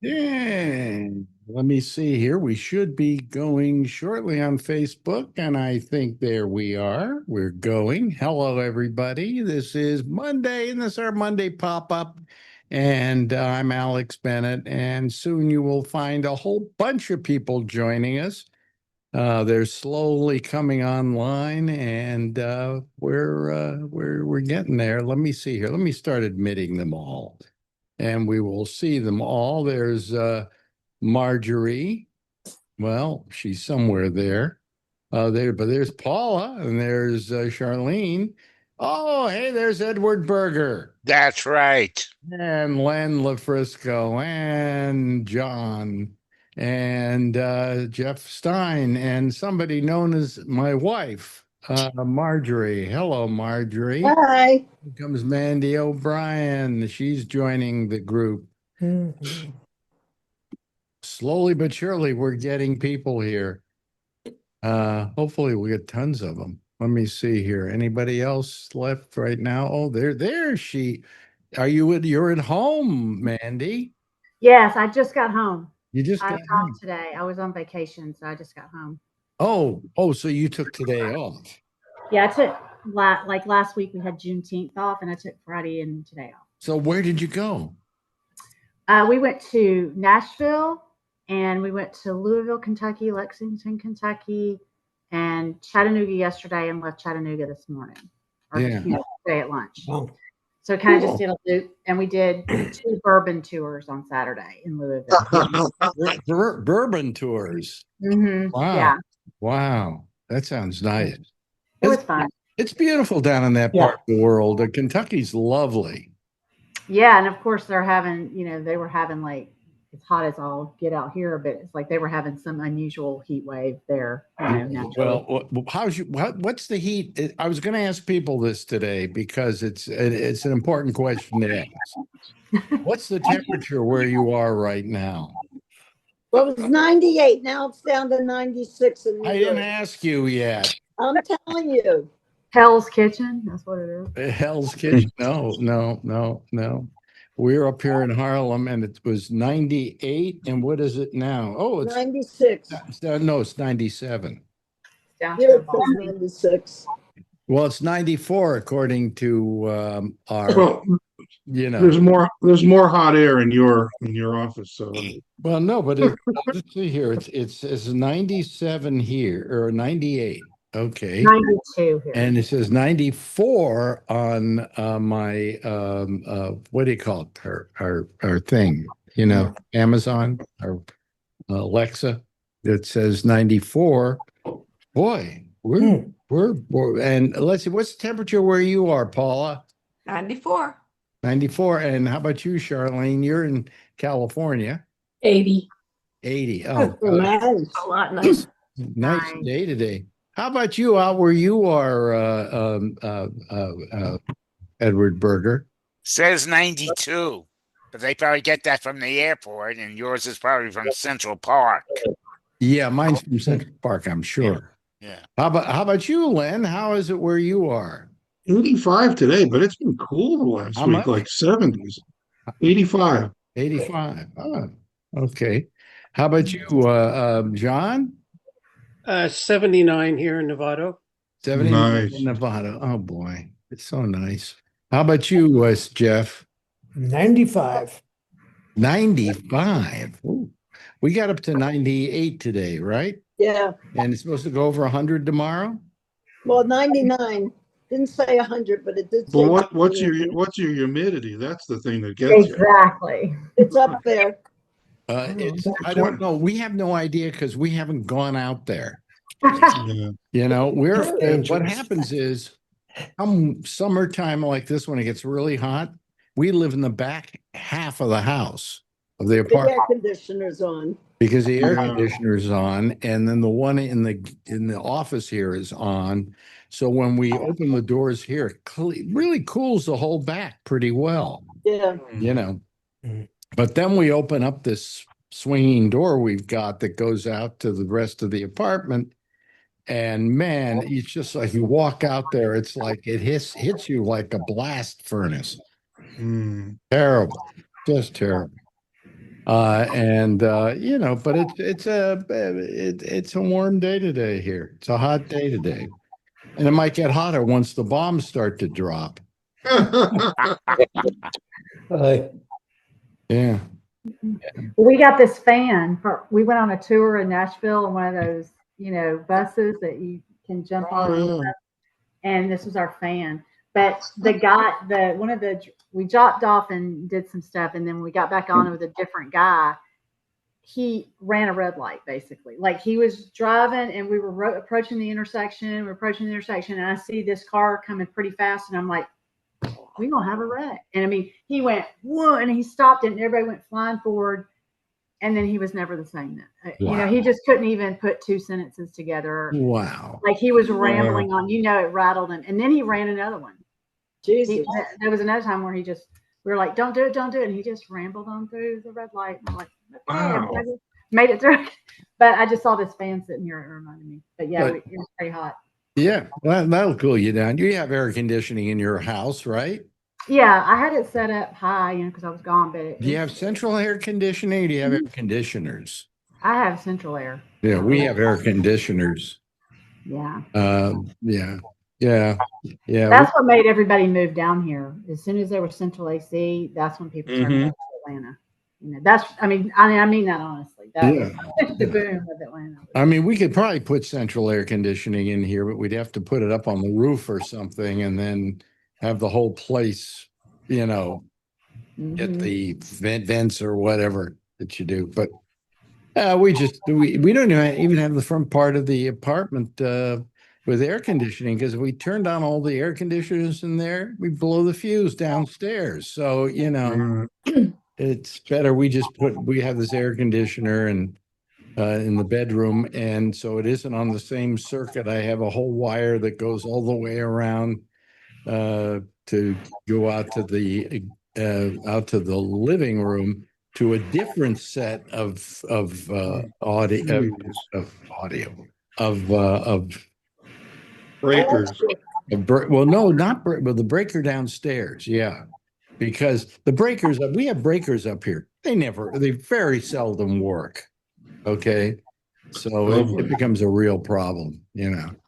Yeah. Let me see here. We should be going shortly on Facebook, and I think there we are. We're going. Hello, everybody. This is Monday, and this is our Monday pop-up. And I'm Alex Bennett, and soon you will find a whole bunch of people joining us. They're slowly coming online, and we're getting there. Let me see here. Let me start admitting them all, and we will see them all. There's Marjorie. Well, she's somewhere there. But there's Paula, and there's Charlene. Oh, hey, there's Edward Berger That's right. and Len LaFrisco and John and Jeff Stein and somebody known as my wife, Marjorie. Hello, Marjorie. Hi. Here comes Mandy O'Brien. She's joining the group. Mhm. Slowly but surely, we're getting people here. Hopefully, we'll get tons of them. Let me see here. Anybody else left right now? Oh, there she. Are you you're at home, Mandy? Yes, I just got home. You just I got was home. off today. I was on vacation, so I just got home. Oh, so you took today off. Yeah, I took like last week we had Juneteenth off, and I took Friday and today off. So where did you go? We went to Nashville, and we went to Louisville, Kentucky, Lexington, Kentucky, and Chattanooga yesterday, and left Chattanooga this morning, or Yeah. today at lunch. Oh, So kind of Cool. just did a loop, and we did 2 bourbon tours on Saturday in Louisville. Bourbon tours. Wow. Yeah, Wow. That sounds nice. it It's, was fun. it's beautiful down in that yeah. part of the world. Kentucky's lovely. Yeah, and of course they're having, they were having like it's hot as all get out here, but it's like they were having some unusual heat wave there, naturally. Well, what's the heat? I was going to ask people this today because it's an important question to ask. What's the temperature where you are right now? Well, it was 98. Now it's down to 96 in New I didn't York. ask you yet. I'm telling you. Hell's Kitchen, that's what it is. Hell's Kitchen. No, no, no, no. We're up here in Harlem and it was 98. And what is it now? Oh, 96. no, it's 97. Down Here to it says 96. Well, it's 94 according to our, Well, you know. there's more hot air in your office. So Well, no, but let's see here. It's 97 here or 98. Okay. 92 here. And it says 94 on my what do you call it? Our thing, Amazon or Alexa. It says 94. Boy, we're and let's see, what's the temperature where you are, Paula? 94. 94. And how about you, Charlene? You're in California. 80. 80. Oh, Nice. A lot nice. nice Nice. day today. How about you out where you are, Edward Berger? Says 92, but they probably get that from the airport, and yours is probably from Central Park. Yeah, mine's from Central Park, I'm sure. Yeah. How about you, Len? How is it where you are? 85 today, but it's been cool the last How week, much? like 70s. 85. 85. Oh, okay. How about you, John? 79 here in Nevada. 79 in Nice. Nevada. Oh boy, it's so nice. How about you, Jeff? 95. 95. Ooh. We got up to 98 today, right? Yeah. And it's supposed to go over 100 tomorrow? Well, 99. Didn't say 100, but it did But say what's your humidity? That's the thing that gets you. Exactly. it's up there. I don't know. We have no idea because we haven't gone out there. Yeah. What Dangerous. happens is summertime like this when it gets really hot, we live in the back half of the house of the The air apartment conditioner's on. because the air Yeah. conditioner is on, and then the one in the office here is on. So when we open the doors here, it really cools the whole back pretty well. Yeah. you know. Mhm. But then we open up this swinging door we've got that goes out to the rest of the apartment. And man, it's just like you walk out there, it's like it hits you like a blast furnace. Mm. Terrible. Just terrible. But it's a warm day today here. It's a hot day today, and it might get hotter once the bombs start to drop. Yeah. We got this fan we went on a tour in Nashville on one of those, buses that you can jump on. Oh, yeah. And this was our fan. But we dropped off and did some stuff. And then when we got back on with a different guy, he ran a red light, basically. Like he was driving and we were approaching the intersection. And I see this car coming pretty fast. And I'm like, we're going to have a wreck. And I mean, he went, whoa, and he stopped it and everybody went flying forward. And then he was never the same. Wow. He just couldn't even put two sentences together. Wow. Like he was rambling on, it rattled him. And then he ran another one. Jesus. There was another time where we were like, don't do it. And he just rambled on through the red light. And I'm like, okay, Wow. made it through. But I just saw this fan sitting here. It reminded me. But yeah, it was pretty hot. Yeah, well, that'll cool you down. You have air conditioning in your house, right? Yeah, I had it set up high, because I was gone. But Do you have central air conditioning or do you have air conditioners? I have central air. Yeah, we have air conditioners. Yeah. Yeah. That's what made everybody move down here. As soon as there was central AC, that's when people started going to Atlanta. I mean that honestly. That was the boom of Atlanta. I mean, we could probably put central air conditioning in here, but we'd have to put it up on the roof or something and then have the whole place, get the vents or whatever that you do. But we don't even have the front part of the apartment with air conditioning, because if we turned on all the air conditioners in there, we blow the fuse downstairs. So, it's better we have this air conditioner and in the bedroom, and so it isn't on the same circuit. I have a whole wire that goes all the way around to go out to the living room to a different set of audio Breakers. the breaker downstairs. Yeah. Because we have breakers up here. They very seldom work. Okay. So it becomes a real problem,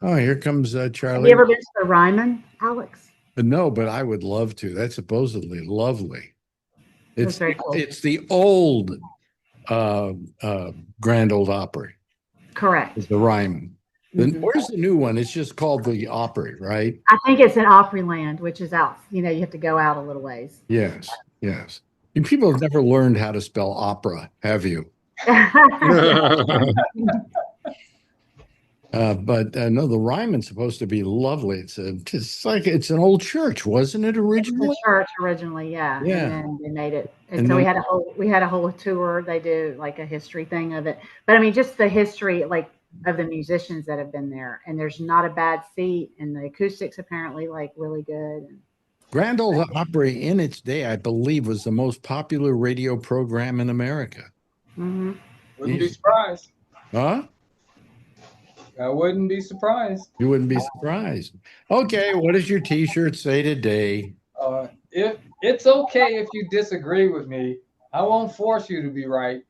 Oh, here comes Charlie. Have you ever been to the Ryman, Alex? No, but I would love to. That's supposedly lovely. That's very cool. It's the old Grand Ole Opry. Correct. It's the Ryman. Where's the new one? It's just called the Opry, right? I think it's in Opryland, which is out. You have to go out a little ways. Yes. You people have never learned how to spell opera, have you? But no, the Ryman's supposed to be lovely. It's an old church, wasn't it originally? It's a church originally, yeah. Yeah. And then they made it, and so we had a whole tour. They do like a history thing of it, but I mean, just the history, like, of the musicians that have been there, and there's not a bad seat, and the acoustics apparently like really good. Grand Ole Opry in its day, I believe, was the most popular radio program in America. Wouldn't be surprised. Huh? I wouldn't be surprised. You wouldn't be surprised. Okay, what does your T-shirt say today? If it's okay if you disagree with me, I won't force you to be right.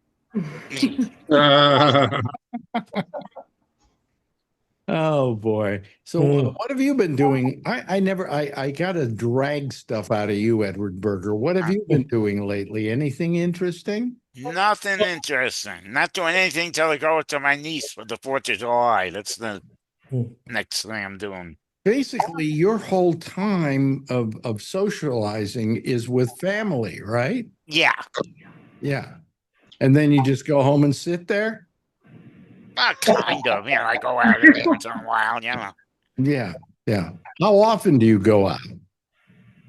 Oh boy. So what have you been doing? I gotta drag stuff out of you, Edward Berger. What have you been doing lately? Anything interesting? Nothing interesting. Not doing anything till I go to my niece for the 4th of July. That's the next thing I'm doing. Basically, your whole time of socializing is with family, right? Yeah. Yeah. And then you just go home and sit there? Kind of. I go out every once in a while, Yeah. How often do you go out?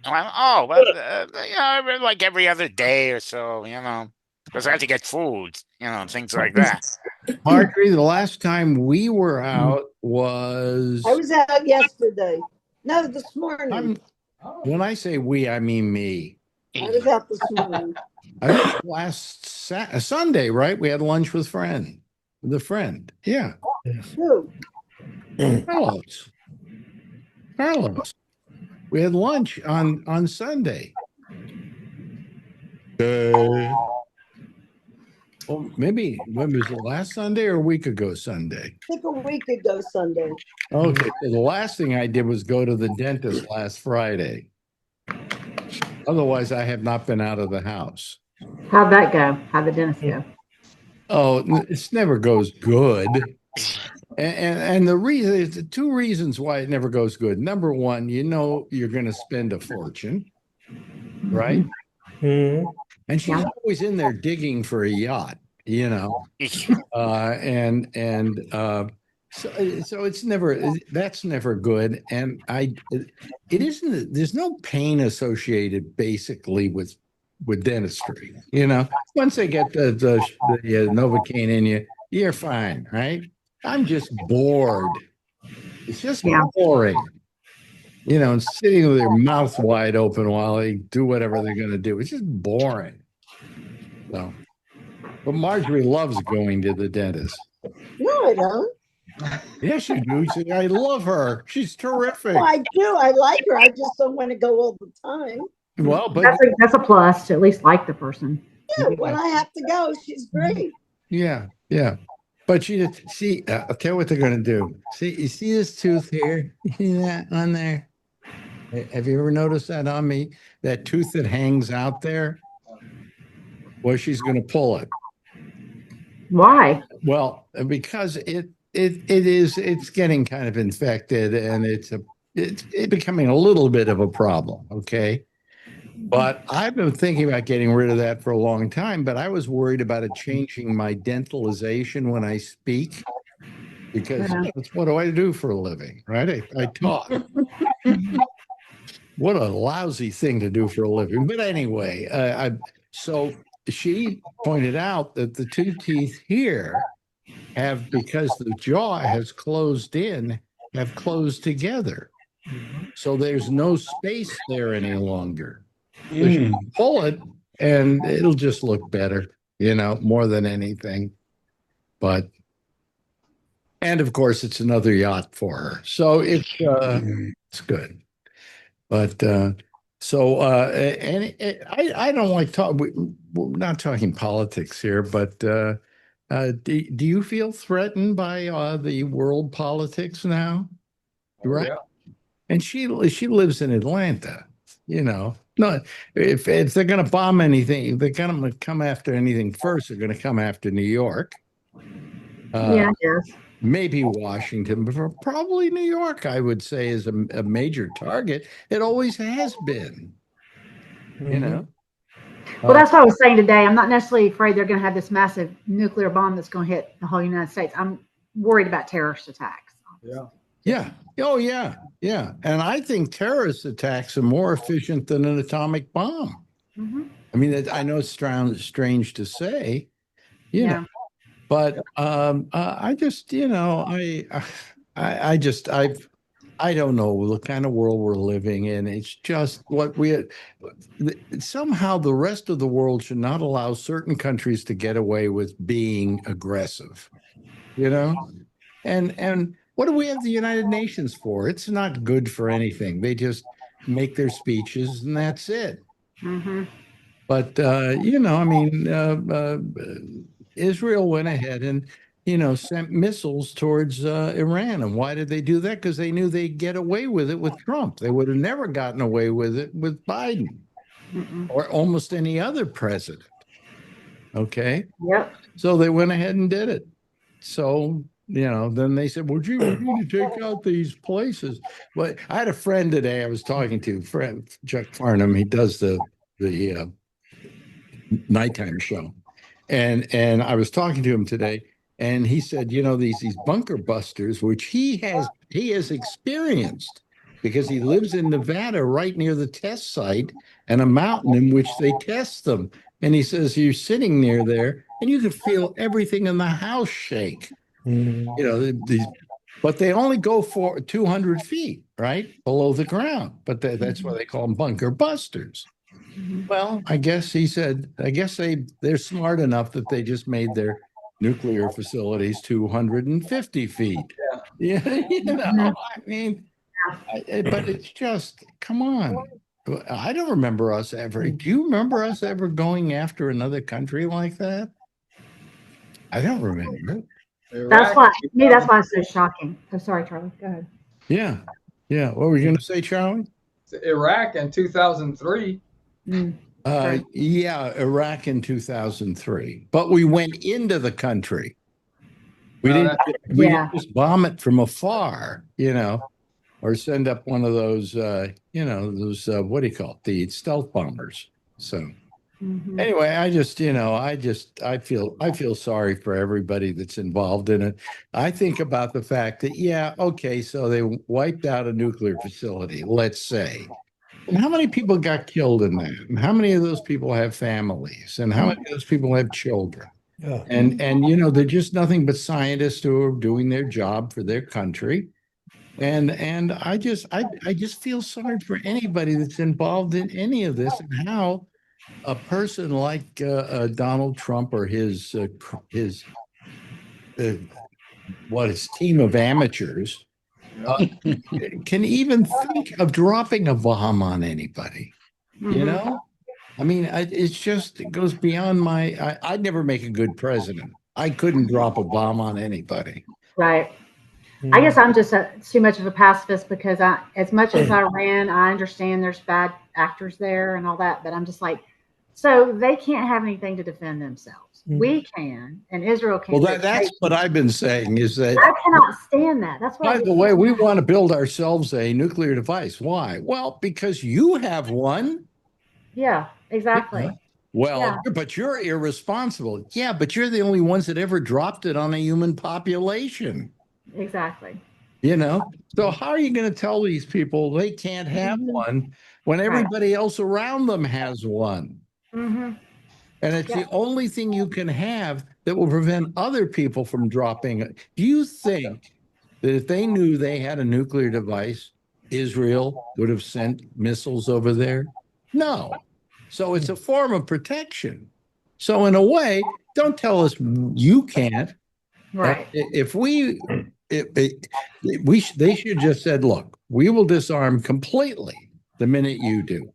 Like every other day or so, because I have to get food, things like that. Marjorie, the last time we were out was... I was out yesterday. No, this morning. When I say we, I mean me. I was out this morning. I think last Sunday, right? We had lunch with the friend. Yeah. Who? Carlos. We had lunch on Sunday. Well, maybe when was it, last Sunday or a week ago Sunday? I think a week ago Sunday. Okay, so the last thing I did was go to the dentist last Friday. Otherwise, I have not been out of the house. How'd that go? How'd the dentist go? Oh, it never goes good. And the reason, there's two reasons why it never goes good. Number one, you know you're going to spend a fortune, right? Mhm. And she's Yeah. always in there digging for a yacht, you know. So it's never, that's never good. And it isn't, there's no pain associated basically with dentistry, you know. Once they get the Novocaine in you, you're fine, right? I'm just bored. It's just Yeah. boring, you know, and sitting with their mouth wide open while they do whatever they're going to do. It's just boring. So, but Marjorie loves going to the dentist. No, I don't. Yes, you do. See, I love her. She's terrific. Oh, I do. I like her. I just don't want to go all the time. Well, but That's a plus to at least like the person. Yeah, when I have to go, she's great. yeah. But you see, I'll tell you what they're going to do. See, you see this tooth here? You see that on there? Have you ever noticed that on me? That tooth that hangs out there? Well, she's going to pull it. Why? Well, because it's getting kind of infected, and it's becoming a little bit of a problem. Okay. But I've been thinking about getting rid of that for a long time, but I was worried about it changing my dentalization when I speak, because what do I do for a living, right? I talk. What a lousy thing to do for a living. But anyway, so she pointed out that the two teeth here have, because the jaw has closed in, have closed together. So there's no space there any longer. So she can pull it and it'll just look better, you know, more than anything. But, and of course, it's another yacht for her. So it's good. But I don't like talk. We're not talking politics here, but do you feel threatened by the world politics now? Right. Yeah. And she lives in Atlanta, you know. No, if they're going to bomb anything, if they're going to come after anything first, they're going to come after New York. Yeah, yes. Maybe Washington, but probably New York, I would say, is a major target. It always has been, you know. Well, that's what I was saying today. I'm not necessarily afraid they're going to have this massive nuclear bomb that's going to hit the whole United States. I'm worried about terrorist attacks. Yeah. Yeah. Oh, yeah. Yeah. And I think terrorist attacks are more efficient than an atomic bomb. Mm-hmm. I mean, I know it's strange to say, you know, but I just, you know, I don't know the kind of world we're living in. It's just what somehow the rest of the world should not allow certain countries to get away with being aggressive, you know? And what do we have the United Nations for? It's not good for anything. They just make their speeches and that's it. Mm-hmm. But, you know, I mean, Israel went ahead and, you know, sent missiles towards Iran. And why did they do that? Because they knew they'd get away with it with Trump. They would have never gotten away with it with Biden or almost any other president. Okay. Yep. So they went ahead and did it. So, you know, then they said, well, gee, we need to take out these places. But I had a friend today I was talking to, friend Chuck Farnham. He does the nighttime show. And I was talking to him today, and he said, you know, these bunker busters, which he has experienced because he lives in Nevada right near the test site and a mountain in which they test them. And he says, you're sitting near there and you can feel everything in the house shake. You know, but they only go for 200 feet, right? Below the ground. But that's why they call them bunker busters. Well, I guess he said, I guess they're smart enough that they just made their nuclear facilities 250 feet. Yeah, you know, I mean, but it's just, come on. I don't remember us ever. Do you remember us ever going after another country like that? I don't remember. That's why, me, that's why it's so shocking. I'm sorry, Charlie. Go ahead. Yeah. Yeah. What were you going to say, Charlie? Iraq in 2003. Yeah, Iraq in 2003. But we went into the country. We didn't just bomb it from afar, or send up one of those, what do you call it? The stealth bombers. So anyway, I feel sorry for everybody that's involved in it. I think about the fact that, okay, so they wiped out a nuclear facility, let's say. And how many people got killed in that? And how many of those people have families? And how many of those people have children? Yeah. And they're just nothing but scientists who are doing their job for their country. And I just feel sorry for anybody that's involved in any of this, and how a person like Donald Trump or his team of amateurs can even think of dropping a bomb on anybody. I mean, it goes beyond I'd never make a good president. I couldn't drop a bomb on anybody. Right. I guess I'm just too much of a pacifist, because as much as Iran, I understand there's bad actors there and all that, but I'm just like, so they can't have anything to defend themselves. We can, and Israel can. Well, that's what I've been saying, is that I cannot stand that. That's what. By the way, we want to build ourselves a nuclear device. Why? Well, because you have one. Yeah, exactly. Well, but you're irresponsible. Yeah, but you're the only ones that ever dropped it on a human population. Exactly. So how are you going to tell these people they can't have one when everybody else around them has one? And it's the only thing you can have that will prevent other people from dropping it. Do you think that if they knew they had a nuclear device, Israel would have sent missiles over there? No. So it's a form of protection. So in a way, don't tell us you can't. Right. They should just said, look, we will disarm completely the minute you do.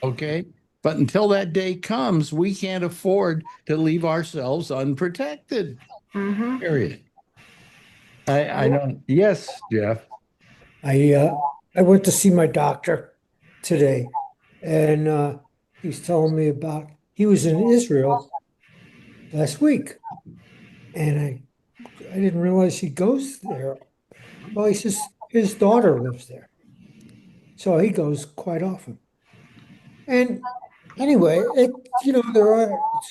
Okay. But until that day comes, we can't afford to leave ourselves unprotected. Period. I know. Yes, Jeff. I went to see my doctor today, and he's telling me about, he was in Israel last week, and I didn't realize he goes there. Well, he says his daughter lives there, so he goes quite often. And anyway, they're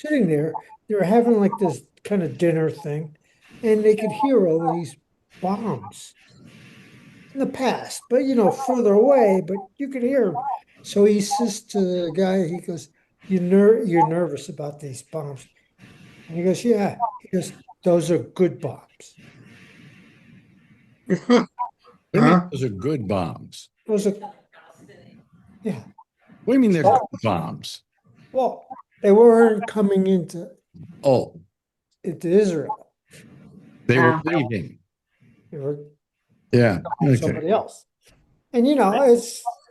sitting there, they were having like this kind of dinner thing, and they could hear all these bombs in the past, but further away, but you could hear them. So he says to the guy, he goes, you're nervous about these bombs. And he goes, yeah. He goes, those are good bombs. Those are good bombs. Those are, yeah. What do you mean they're good bombs? Well, they weren't coming into Israel. They were leaving. They were somebody else. And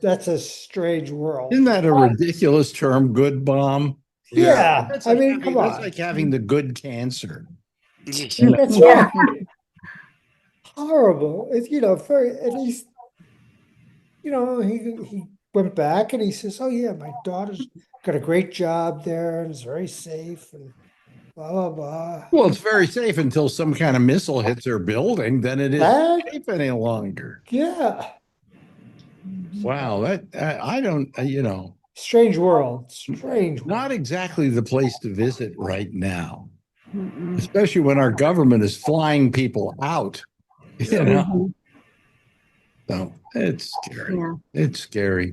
that's a strange world. Isn't that a ridiculous term, good bomb? Yeah. I mean, come on. That's like having the good cancer. It's horrible. It's very, at least he went back and he says, oh yeah, my daughter's got a great job there and it's very safe and blah blah blah. Well, it's very safe until some kind of missile hits their building, then it isn't safe any longer. Yeah. Wow, that I don't strange world. Strange. Not exactly the place to visit right now. Especially when our government is flying people out. So it's scary. Yeah. It's scary,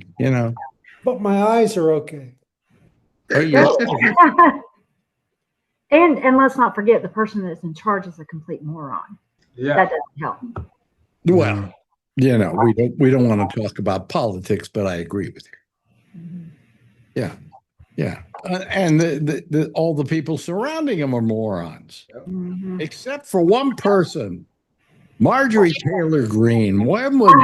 But my eyes are okay. And let's not forget, the person that's in charge is a complete moron. Yeah. That doesn't help. Well, we don't want to talk about politics, but I agree with you. Yeah. And all the people surrounding him are morons, except for one person, Marjorie Taylor Greene. When would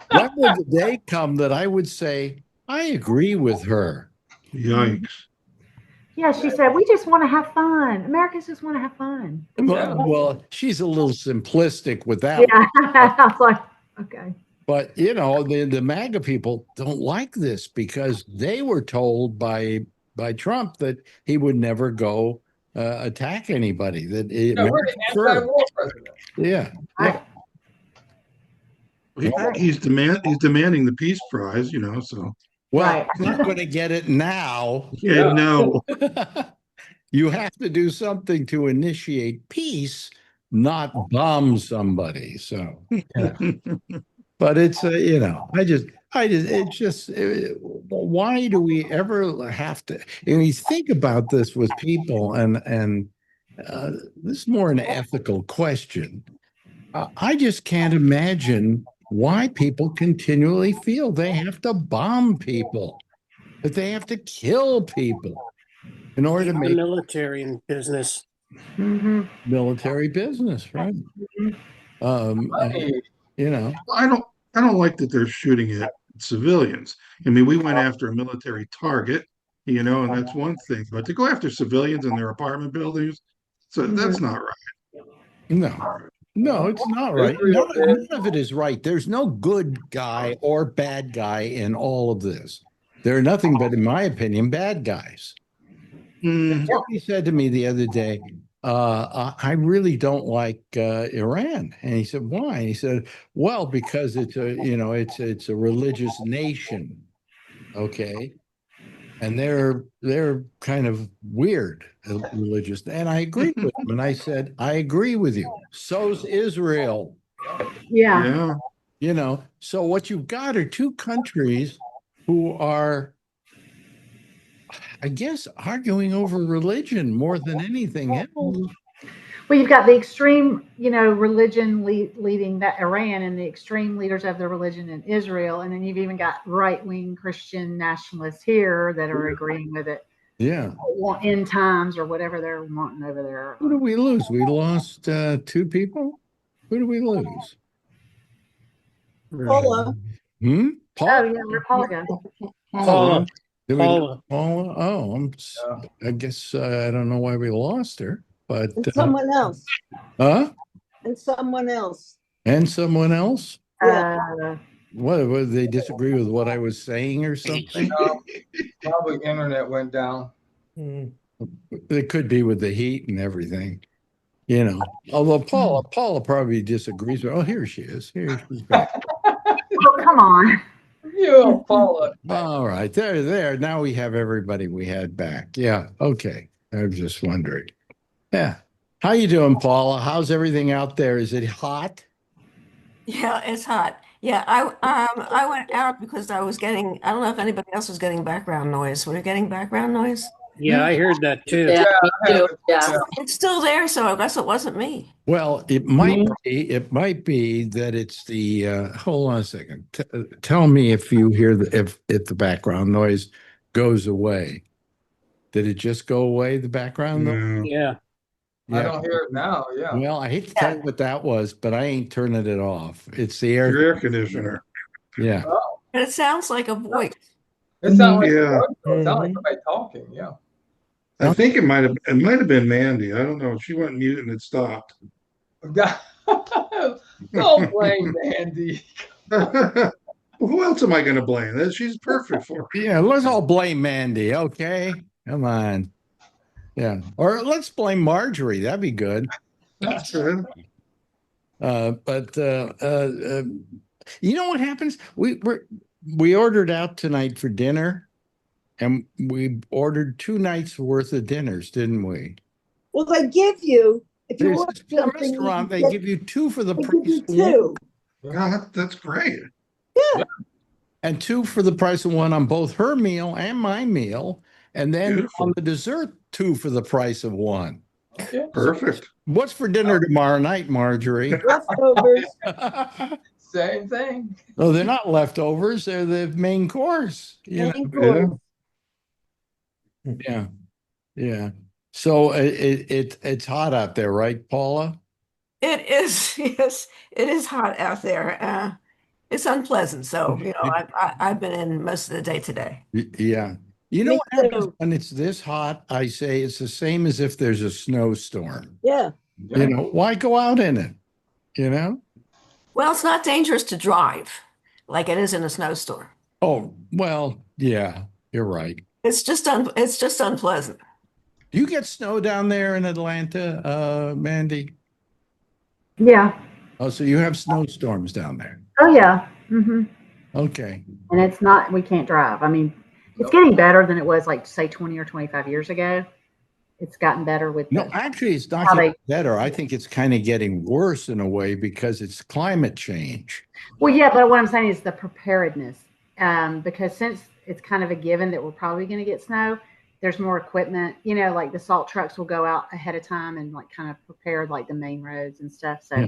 the day come that I would say I agree with her? Yikes! Yeah, she said, we just want to have fun. Americans just want to have fun. Well, she's a little simplistic with that. Yeah. I was like, okay. But the MAGA people don't like this because they were told by Trump that he would never go attack anybody. That Yeah, we're the anti-war president. Yeah. Right. He's demanding the Peace Prize, so. Well, Right. he's not going to get it now. Yeah, no. You have to do something to initiate peace, not bomb somebody. So, but it's why do we ever have to? And you think about this with people, and this is more an ethical question. I just can't imagine why people continually feel they have to bomb people, that they have to kill people in order to The make military and business. military business, right? Right. I don't like that they're shooting at civilians. I mean, we went after a military target, and that's one thing. But to go after civilians in their apartment buildings, so that's not right. No, it's not right. None of it is right. There's no good guy or bad guy in all of this. There are nothing but, in my opinion, bad guys. Somebody said to me the other day, I really don't like Iran. And he said, why? And he said, well, because it's a religious nation. Okay. And they're kind of weird religious. And I agreed with him. And I said, I agree with you. So's Israel. Yeah. So what you've got are two countries who are, I guess, arguing over religion more than anything else. Well, you've got the extreme, religion leading that Iran and the extreme leaders of the religion in Israel. And then you've even got right-wing Christian nationalists here that are agreeing with it. Yeah. End times or whatever they're wanting over there. Who did we lose? We lost two people? Who did we lose? Paula. Paul? Oh, yeah, where Paula go? Paula. Did we Paula. Paula? Oh, I guess I don't know why we lost her, but And someone else. huh? And someone else. And someone else? Yeah. What they disagree with what I was saying or something? Probably internet went down. It could be with the heat and everything, Although Paula probably disagrees with. Oh, here she is. Here she's back. Oh, come on. You, Paula. All right, there. Now we have everybody we had back. Yeah, okay. I was just wondering. Yeah, how you doing, Paula? How's everything out there? Is it hot? Yeah, it's hot. Yeah, I went out because I was getting, I don't know if anybody else was getting background noise. Were you getting background noise? Yeah, I heard that too. Yeah, me too. Yeah. It's still there, so I guess it wasn't me. Well, it might be. It might be that it's the. Hold on a second. Tell me if you hear if the background noise goes away. Did it just go away? The background noise? No. Yeah. I don't hear it now. Yeah. Well, I hate to tell you what that was, but I ain't turning it off. It's the air. Your air conditioner. Yeah. But it sounds like a voice. It sounds like Yeah. it sounds like somebody talking. Yeah. I think it might have been Mandy. I don't know. She went mute and it stopped. Don't blame Mandy. Who else am I going to blame? She's perfect for it. Yeah, let's all blame Mandy, okay? Come on. Yeah. Or let's blame Marjorie. That'd be good. That's good. But you know what happens? We ordered out tonight for dinner, and we ordered 2 nights worth of dinners, didn't we? Well, they give you, if you There's want a something, restaurant, they you give you 2 for the they give price you of 1. two. God, that's great. And 2 for the price of 1 on both her meal and my meal. And then Beautiful. on the dessert, 2 for the price of 1. Okay. Perfect. What's for dinner tomorrow night, Marjorie? Leftovers. Same thing. No, they're not leftovers. They're the main course. Main course. Yeah. So it's hot out there, right, Paula? It is, yes, it is hot out there. It's unpleasant. So, I've been in most of the day today. Yeah. You know Me what happens too. when it's this hot? I say it's the same as if there's a snowstorm. Yeah. You know, why go out in it? You know? Well, it's not dangerous to drive like it is in a snowstorm. Oh, well, yeah, you're right. It's just unpleasant. Do you get snow down there in Atlanta, Mandy? Yeah. Oh, so you have snowstorms down there. Oh yeah. Hmm. Okay. And it's not, we can't drive. I mean, it's getting better than it was like say 20 or 25 years ago. It's gotten better with No, actually, it's not how getting they, better. I think it's kind of getting worse in a way because it's climate change. well, yeah, but what I'm saying is the preparedness. Because since it's kind of a given that we're probably going to get snow, there's more equipment, you know, like the salt trucks will go out ahead of time and like kind of prepare like the main roads and stuff. So, Yeah.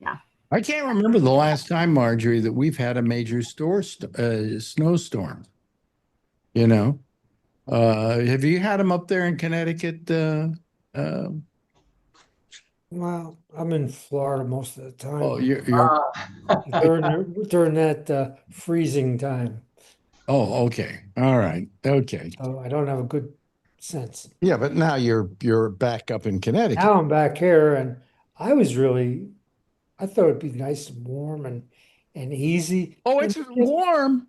yeah. I can't remember the last time, Marjorie, that we've had a major snowstorm. You know, have you had them up there in Connecticut? Uh, Well, I'm in Florida most of the time. oh, you're During that freezing time. oh, okay, all right, okay, So I don't have a good sense. yeah, but now you're back up in Connecticut. Now I'm back here, and I thought it'd be nice and warm and easy. Oh, And it's warm.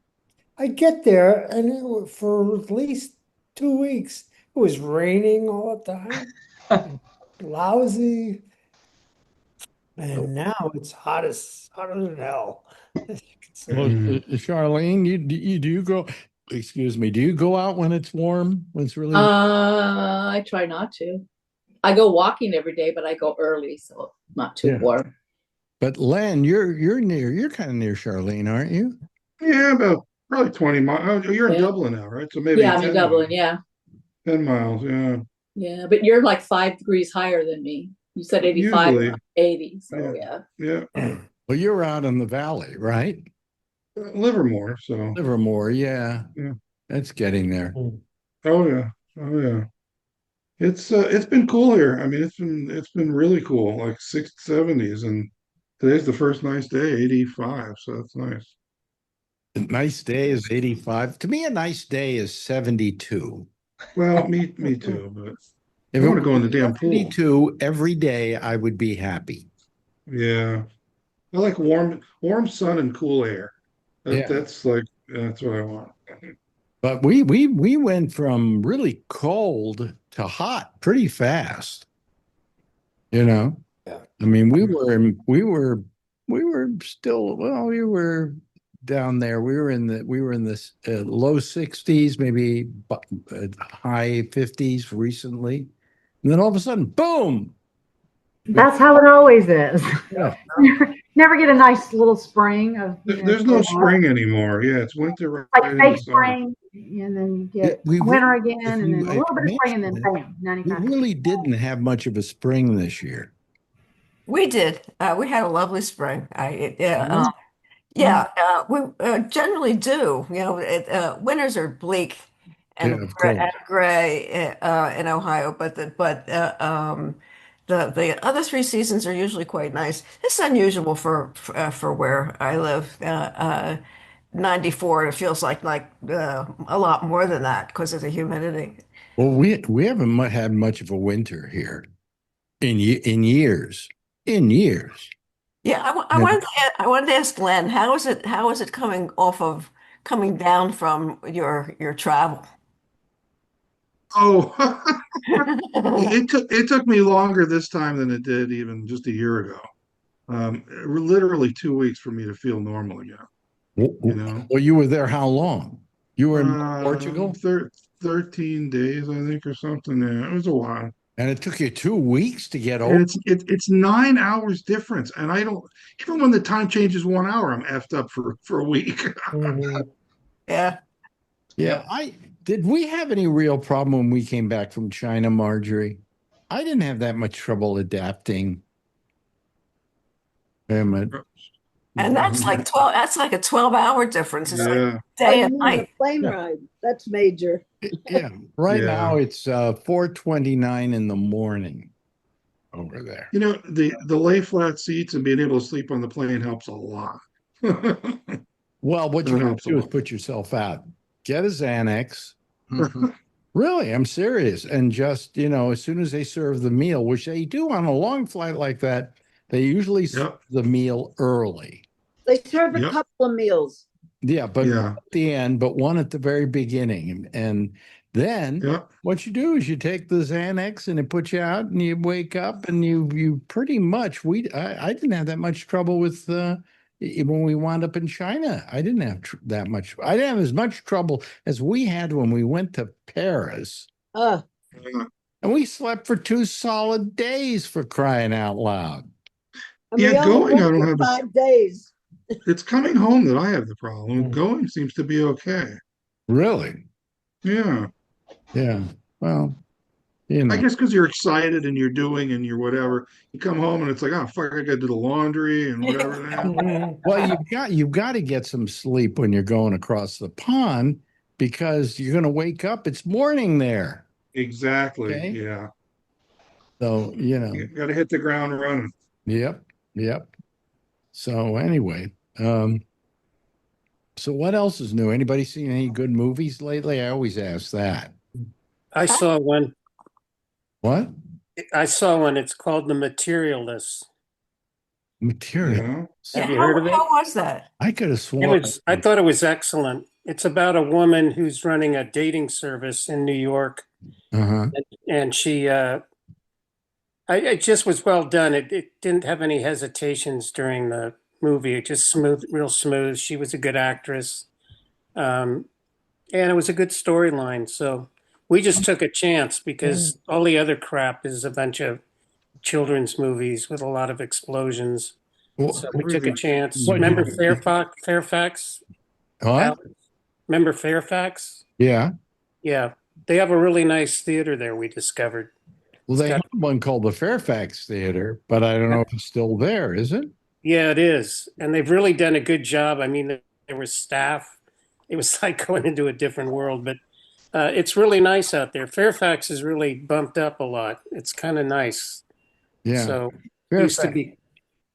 I get there, and for at least 2 weeks, it was raining all the time, and lousy. And now it's hotter than hell. As you can see. Well, Charlene, you do you go? Excuse me. Do you go out when it's warm? When it's really I try not to. I go walking every day, but I go early, so not too Yeah. warm. But Len, you're kind of near Charlene, aren't you? Yeah, about probably 20 miles. Oh, you're in Yeah. Dublin now, right? So maybe Yeah, I'm 10 in Dublin. miles. Yeah, 10 miles, yeah. yeah, but you're like 5 degrees higher than me. You said 85, Usually, 80. So yeah. yeah. Well, you're out in the valley, right? Livermore, so Livermore, yeah. Yeah. That's getting there. oh yeah. Oh yeah. It's been cool here. I mean, it's been really cool, like 670s, and today's the first nice day, 85, so that's nice. A nice day is 85. To me, a nice day is 72. Well, me too, but If I it want to go in the was damn pool. 72 every day, I would be happy. Yeah. I like warm sun and cool air. Yeah. That's what I want. But we went from really cold to hot pretty fast. You know? Yeah. I mean, we were still, well, we were down there. We were in the low 60s, maybe high 50s recently. And then all of a sudden, boom. That's how it always is. Yeah. Never get a nice little spring of, you know, There's no spring anymore. Yeah, it's winter right like in the fake summer. spring, and then you get We winter really- again, if and you- then a if little bit of you spring, and then mention bam, We 95. really didn't have much of a spring this year. We did. We had a lovely spring. Mhm. We generally do. You know, winters are bleak Yeah, and of course. gray in Ohio, but the other 3 seasons are usually quite nice. It's unusual for where I live. 94, it feels like a lot more than that because of the humidity. Well, we haven't had much of a winter here in years. In years. Yeah, I wanted to ask Len, how is it coming down from your travel? Oh, it took me longer this time than it did even just a year ago. Literally 2 weeks for me to feel normal again. You know, Well, you were there how long? You were in uh, Portugal, 13 days, I think, or something. Yeah, it was a while. and it took you 2 weeks to get And over. it's 9 hours difference, and I don't even when the time changes 1 hour, I'm effed up for a week. Mhm. Yeah. Yeah, did we have any real problem when we came back from China, Marjorie? I didn't have that much trouble adapting. And that's like 12, that's like a 12-hour difference. It's like Yeah, day Oh, and you mean the night. plane Yeah. ride? That's major. Yeah, right Yeah. now it's 4:29 in the morning over there. you know the lay flat seats and being able to sleep on the plane helps a lot. Well, what you That have helps to a do is lot. put yourself out. Get a Xanax, Really, I'm serious. And just, as soon as they serve the meal, which they do on a long flight like that, they usually serve Yep. the meal early. They serve a Yep. couple of meals. Yeah, but Yeah. at the end, but one at the very beginning. And then Yep. what you do is you take the Xanax and it puts you out and you wake up and you pretty much I didn't have that much trouble with when we wound up in China. I didn't have that much. I didn't have as much trouble as we had when we went to Paris. Uh, And we slept for 2 solid days, for crying out loud. and Yeah, we only going, I went don't for have the, 5 days. it's coming home that I have the problem. Going seems to be okay. Really? Yeah. Yeah. Well, I guess because you're excited and you're doing and you're whatever. You come home and it's like, oh fuck, I gotta do the laundry and whatever now. Well, you've got to get some sleep when you're going across the pond because you're going to wake up. It's morning there. Exactly. Okay. Yeah. So, You gotta hit the ground running. Yep. So anyway, so what else is new? Anybody seen any good movies lately? I always ask that. I saw one. What? I saw one. It's called The Materialist. Material. Yeah. Have you heard of it? How was that? I could have sworn. I thought it was excellent. It's about a woman who's running a dating service in New York, Uh-huh. and she. It just was well done. It didn't have any hesitations during the movie. It just real smooth. She was a good actress, and it was a good storyline. So we just took a chance because all the other crap is a bunch of children's movies with a lot of explosions. So we took a chance. Remember Fairfax? What? Alex? Remember Fairfax? Yeah. Yeah. They have a really nice theater there, we discovered. Well, they have one called the Fairfax Theater, but I don't know if it's still there, is it? Yeah, it is. And they've really done a good job. I mean, there was staff. It was like going into a different world, but it's really nice out there. Fairfax is really bumped up a lot. It's kind of nice. Yeah. So Fairfax. used to be.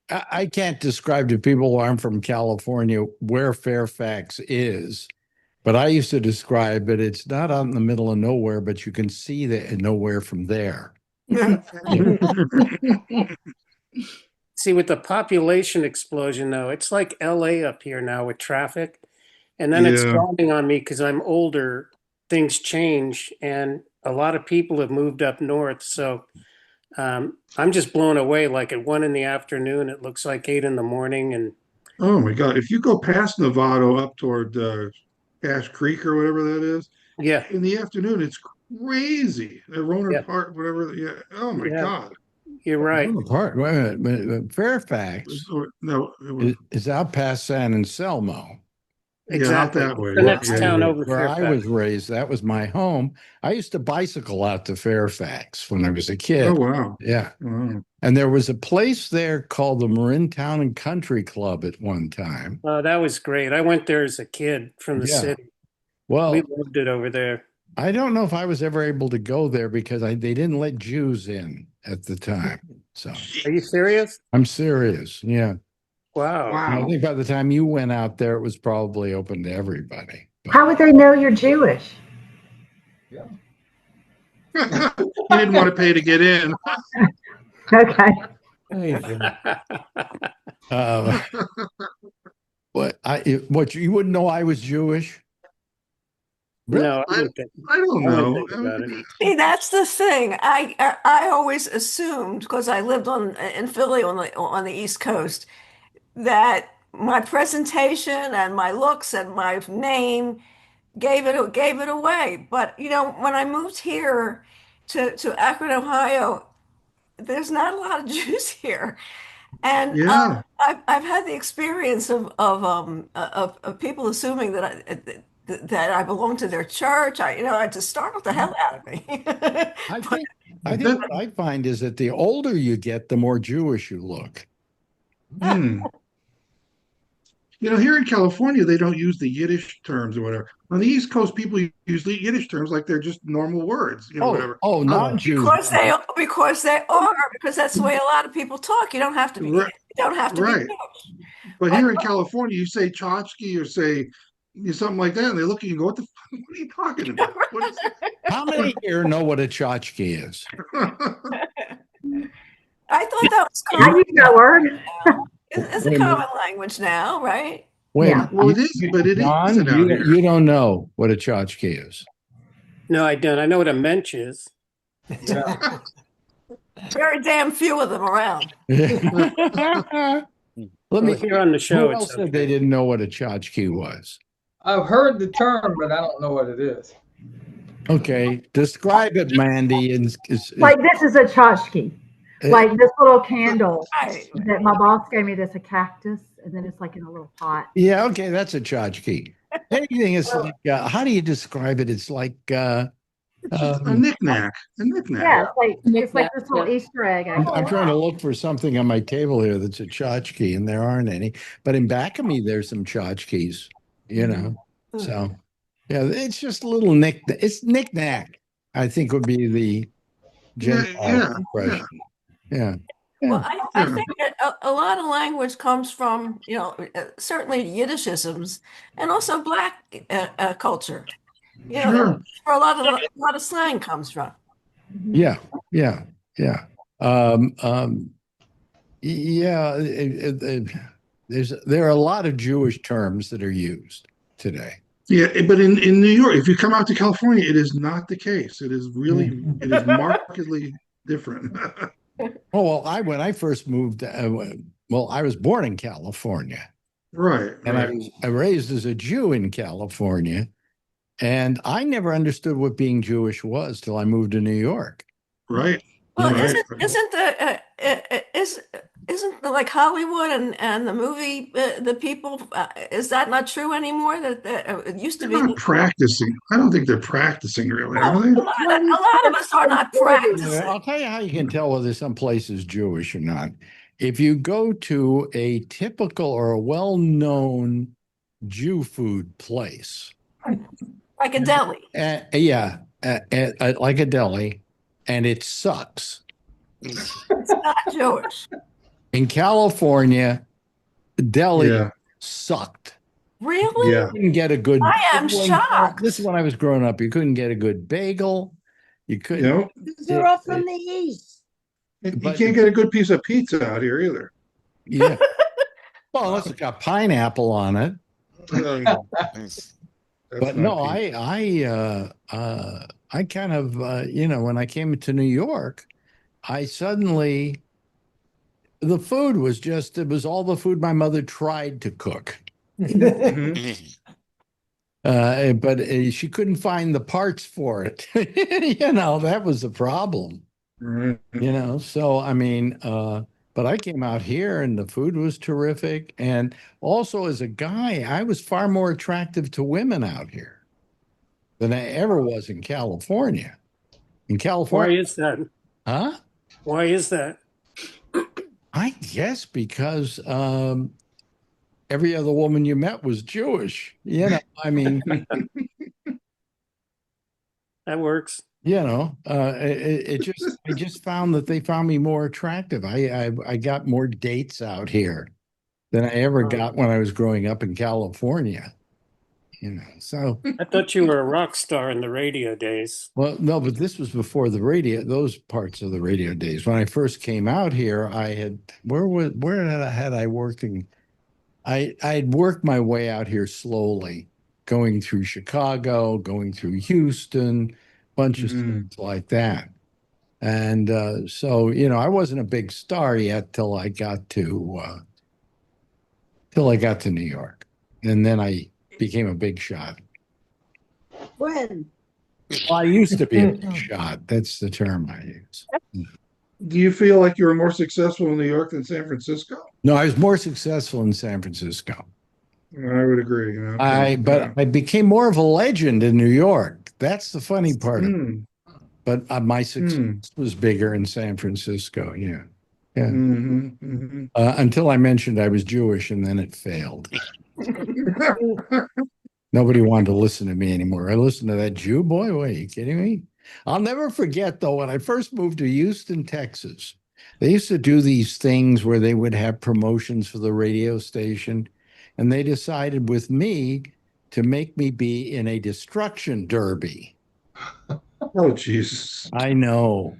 I can't describe to people who aren't from California where Fairfax is, but I used to describe it. It's not out in the middle of nowhere, but you can see that nowhere from there. See, with the population explosion, though, it's like LA up here now with traffic. And then it's Yeah. dawning on me because I'm older, things change, and a lot of people have moved up north. So I'm just blown away. Like at 1 PM, it looks like 8 AM. And Oh my God. If you go past Novato up toward Cache Creek or whatever that is, yeah, in the afternoon, it's crazy. Roner Yeah. Park, whatever. Yeah. Oh my Yeah. God. you're right. Apart. Wait a minute. Fairfax No, it was, is out past San Anselmo. yeah, out Exactly. that way. The next Yeah, town yeah. over Where I Fairfax. was raised, that was my home. I used to bicycle out to Fairfax when I was a kid. Oh, wow. Yeah. Wow. And there was a place there called the Marin Town and Country Club at one time. Oh, that was great. I went there as a kid from the Yeah. city. Well, We loved it over there. I don't know if I was ever able to go there because they didn't let Jews in at the time. So Are you serious? I'm serious. Yeah. Wow. I think by the time you went out there, it was probably open to everybody. But How would they know you're Jewish? You didn't want to pay to get in. Okay. What you wouldn't know I was Jewish? Really? No, I don't I wouldn't know. think about it. See, that's the thing. I always assumed because I lived in Philly on the East Coast that my presentation and my looks and my name gave it away. But when I moved here to Akron, Ohio, there's not a lot of Jews here, and Yeah. I've had the experience of people assuming that I belong to their church. It just startled the hell out of me. I think what I find is that the older you get, the more Jewish you look. Hmm. Here in California, they don't use the Yiddish terms or whatever. On the East Coast, people use the Yiddish terms like they're just normal words, whatever. Non-Jews. Because that's the way a lot of people talk. You don't have to be. Right. You don't have to Right. be Jewish. But here in California, you say tchotchke or say something like that, and they look at you and go, what are you talking about? What is How many here know what a tchotchke is? I thought that was I common. use that word. It's a Wait a minute. common language now, right? Wait, Yeah. It is, but it John, isn't out here. you don't know what a tchotchke is. No, I don't. I know what a mensch is. Yeah. Very damn few of them around. Let Well, me. here on the show, Who it's else said they okay. didn't know what a tchotchke was? I've heard the term, but I don't know what it is. Okay, describe it, Mandy. Like this is a tchotchke. Like this little candle Right. that my boss gave me. That's a cactus, and then it's like in a little pot. Yeah, okay, that's a tchotchke. Anything is like, how do you describe it? It's like, It's just a knick-knack. A knick-knack. Yeah, it's like Knick-knack, this little yeah. Easter egg. I'm trying to look for something on my table here that's a tchotchke, and there aren't any. But in back of me, there's some tchotchkes, you know. So, yeah, it's just a little it's knick-knack, I think would be the general Yeah. expression. Yeah. Well, I think a lot of language comes from, certainly Yiddishisms and also Black culture. Sure. Where a lot of slang comes from. Yeah. Yeah. Yeah. There are a lot of Jewish terms that are used today. Yeah, but in New York, if you come out to California, it is not the case. It is it is markedly different. Oh, well, when I first moved, I was born in California. Right. And I was raised as a Jew in California. And I never understood what being Jewish was till I moved to New York. Right. Well, Right. isn't like Hollywood and the movie the people? Is that not true anymore? That it used to They're be. not practicing. I don't think they're practicing really, are they? A lot of us are not practicing. I'll tell you how you can tell whether some place is Jewish or not. If you go to a typical or a well-known Jew food place, Like a deli. like a deli, and it sucks. It's not Jewish. In California, deli sucked. Really? Yeah. You couldn't get a good. I am shocked. This is when I was growing up. You couldn't get a good bagel. You couldn't. They're all from the east. You can't get a good piece of pizza out here either. Yeah. Well, unless it's got pineapple on it. But no, I kind of, when I came to New York, I suddenly, the food was it was all the food my mother tried to cook. But she couldn't find the parts for it. That was the problem. So, I mean, but I came out here and the food was terrific. And also as a guy, I was far more attractive to women out here than I ever was in California. In California. Why is that? Huh? Why is that? I guess because every other woman you met was Jewish. I mean, That works. I just found that they found me more attractive. I got more dates out here than I ever got when I was growing up in California. So I thought you were a rock star in the radio days. well, no, but this was before those parts of the radio days. When I first came out here, had I worked in? I'd worked my way out here slowly, going through Chicago, going through Houston, bunch of stuff like that. And so, I wasn't a big star yet till I got to New York. And then I became a big shot. When? Well, I used to be a big shot. That's the term I use. Do you feel like you were more successful in New York than San Francisco? No, I was more successful in San Francisco. I would agree. But I became more of a legend in New York. That's the funny part of it. But my success was bigger in San Francisco. Yeah. Until I mentioned I was Jewish, and then it failed. Nobody wanted to listen to me anymore. I listened to that Jew boy. What, are you kidding me? I'll never forget, though, when I first moved to Houston, Texas, they used to do these things where they would have promotions for the radio station. And they decided with me to make me be in a destruction derby. Oh, Jesus. I know.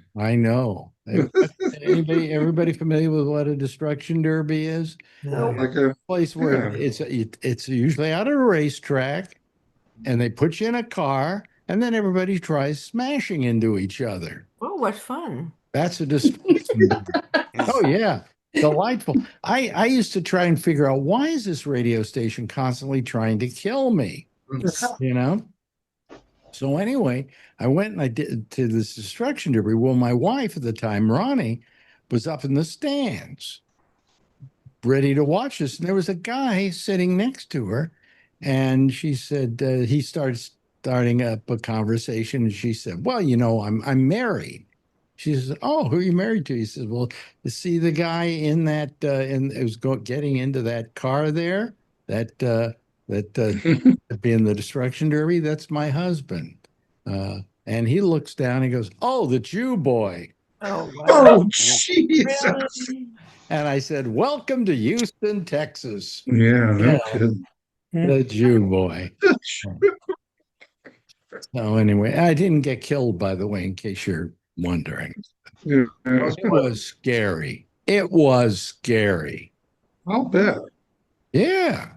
Everybody familiar with what a destruction derby is? Like a Place where yeah. it's usually out at a racetrack, and they put you in a car, and then everybody tries smashing into each other. Oh, what fun. That's a destruction derby. Oh yeah, delightful. I used to try and figure out, why is this radio station constantly trying to kill me? You know? So anyway, I went and I did to this destruction derby. Well, my wife at the time, Ronnie, was up in the stands, ready to watch this. And there was a guy sitting next to her, and she said, he starting up a conversation, and she said, "Well, I'm married." She says, "Oh, who are you married to?" He says, "Well, you see the guy in that it was getting into that car there, that being the destruction derby, that's my husband." And he looks down and goes, "Oh, the Jew boy." Oh, wow. Oh, Jesus. Really? And I said, "Welcome to Houston, Texas." Yeah, no Yeah. kidding. The Jew boy. So anyway, I didn't get killed, by the way, in case you're wondering. Yeah, It was scary. It was scary. I'll bet. Yeah.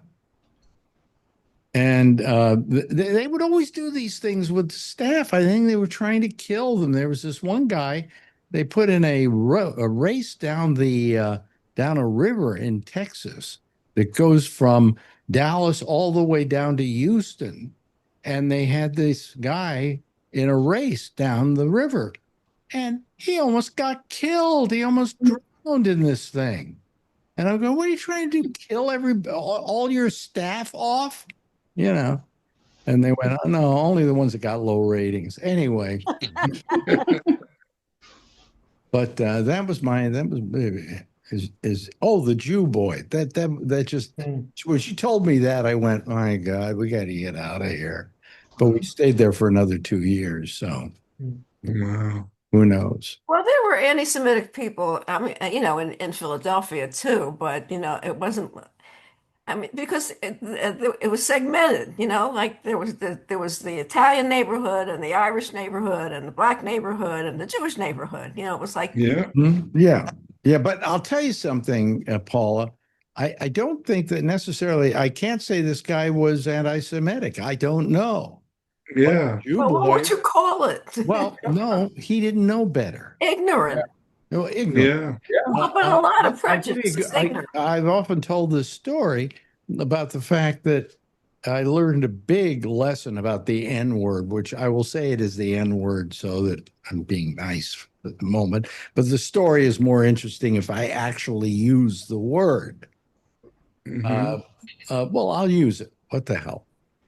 And they would always do these things with staff. I think they were trying to kill them. There was this one guy, they put in a race down down a river in Texas that goes from Dallas all the way down to Houston. And they had this guy in a race down the river, and he almost got killed. He almost drowned in this thing. And I'm going, "What are you trying to do? Kill all your staff off?" You know? And they went, "Oh, no, only the ones that got low ratings." Anyway. But that was the Jew boy. That just, when she told me that, I went, "My God, we got to get out of here." But we stayed there for another 2 years, so Wow. who knows? Well, there were anti-Semitic people, I mean, in Philadelphia too, but, it wasn't, I mean, because it was segmented, like there was the Italian neighborhood and the Irish neighborhood and the black neighborhood and the Jewish neighborhood. It was like, Yeah. Yeah. But I'll tell you something, Paula. I don't think that necessarily, I can't say this guy was anti-Semitic. I don't know. Yeah. Jew well, what boy. would you call it? Well, no, he didn't know better. Ignorant. No, ignorant. Yeah. Well, but a lot of I'll give prejudice you, is ignorant. I've often told this story about the fact that I learned a big lesson about the N word, which I will say it is the N word so that I'm being nice at the moment. But the story is more interesting if I actually use the word. Mhm. Well, I'll use it. What the hell?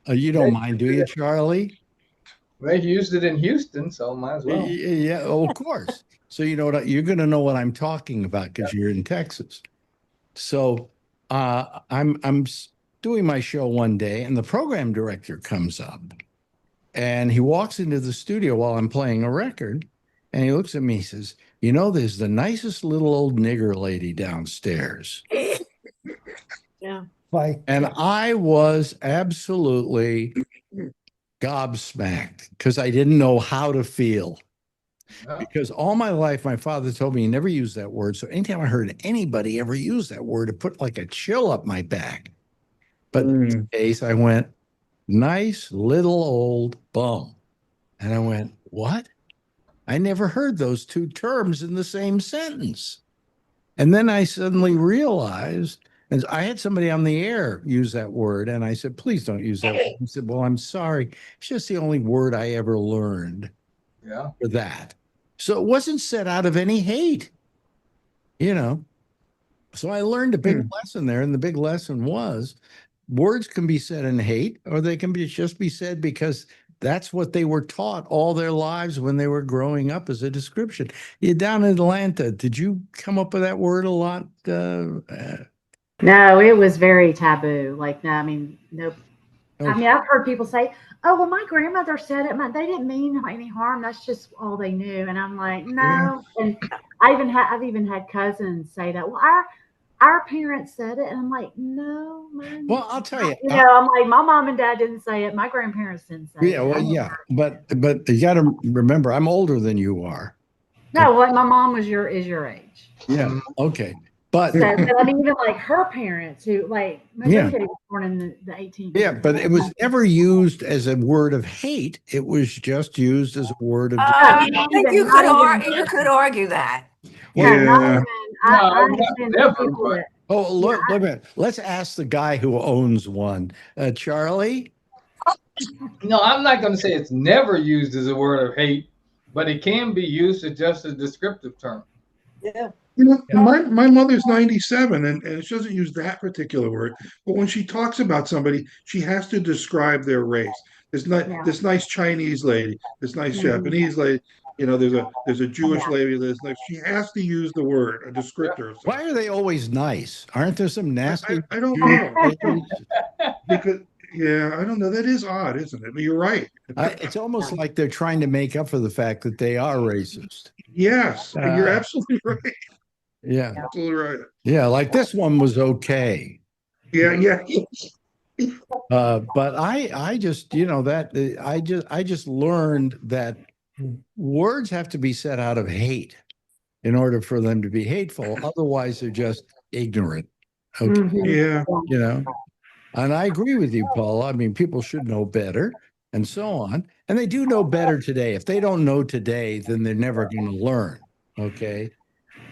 You don't mind, do you, Charlie? They used it in Houston, so might as well. Yeah, of course. So you know what you're going to know what I'm talking about because you're in Texas. So I'm doing my show one day, and the program director comes up, and he walks into the studio while I'm playing a record, and he looks at me. He says, "There's the nicest little old nigger lady downstairs." Yeah. And I was absolutely gobsmacked because I didn't know how to feel. Because all my life, my father told me he never used that word. So anytime I heard anybody ever use that word, it put like a chill up my back. But in this case, I went, "Nice little old bum." And I went, "What?" I never heard those two terms in the same sentence. And then I suddenly realized, and I had somebody on the air use that word, and I said, "Please don't use that word." He said, "Well, I'm sorry. It's just the only word I ever learned for that." So it wasn't said out of any hate, So I learned a big lesson there, and the big lesson was words can be said in hate, or they can just be said because that's what they were taught all their lives when they were growing up as a description. You down in Atlanta, did you come up with that word a lot? No, it was very taboo. Like, no, I mean, nope. I Okay. mean, I've heard people say, "Oh, well, my grandmother said it. They didn't mean any harm. That's just all they knew." And I'm like, no. And I've even had cousins say that. Well, our parents said it, and I'm like, no, mine. Well, I'll tell you. You know, I'm like, my mom and dad didn't say it. My grandparents didn't say Yeah, it. well, yeah, but you got to remember, I'm older than you are. No, what my mom was is your age. Yeah. Okay. But So, but I mean, even like her parents, who like my Yeah. granddaddy was born in the 1800s. yeah, but it was never used as a word of hate. It was just used as a word of. I Not think even- you not could even- you could argue that. No, not Yeah. even. I No, not understand never, people but- that. Oh, look, look at. Let's ask the guy who owns one, Charlie. No, I'm not going to say it's never used as a word of hate, but it can be used as just a descriptive term. Yeah. You know, my mother's 97 and she doesn't use that particular word, but when she talks about somebody, she has to describe their race. Yeah. This nice Chinese lady, this nice Mhm. Japanese lady, you know, there's a Jewish lady, there's like she has to use the word, a descriptor of Why something. are they always nice? Aren't there some nasty? I don't know. Because yeah, I don't know. That is odd, isn't it? But you're right. It's almost like they're trying to make up for the fact that they are racist. Yes, you're absolutely right. Yeah. Absolutely right. Yeah. Like this one was okay. Yeah, yeah. But I just, I just learned that words have to be said out of hate in order for them to be hateful. Otherwise, they're just ignorant. Okay. Mhm. Yeah. You know, and I agree with you, Paul. I mean, people should know better and so on. And they do know better today. If they don't know today, then they're never going to learn. Okay.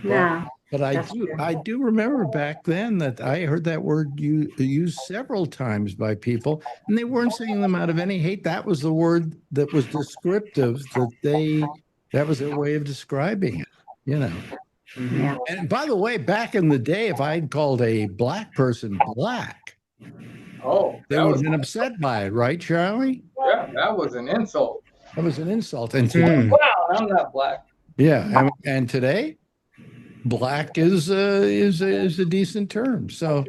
No. But That's true. I do remember back then that I heard that word used several times by people, and they weren't saying them out of any hate. That was the word that was descriptive, that was their way of describing it, you know. Yeah. And by the way, back in the day, if I'd called a black person black, Oh, they would have been upset by it, right, Charlie? yeah, that was an insult. That was an insult. And today, Wow, I'm not black. yeah, and today, black is a decent term. So,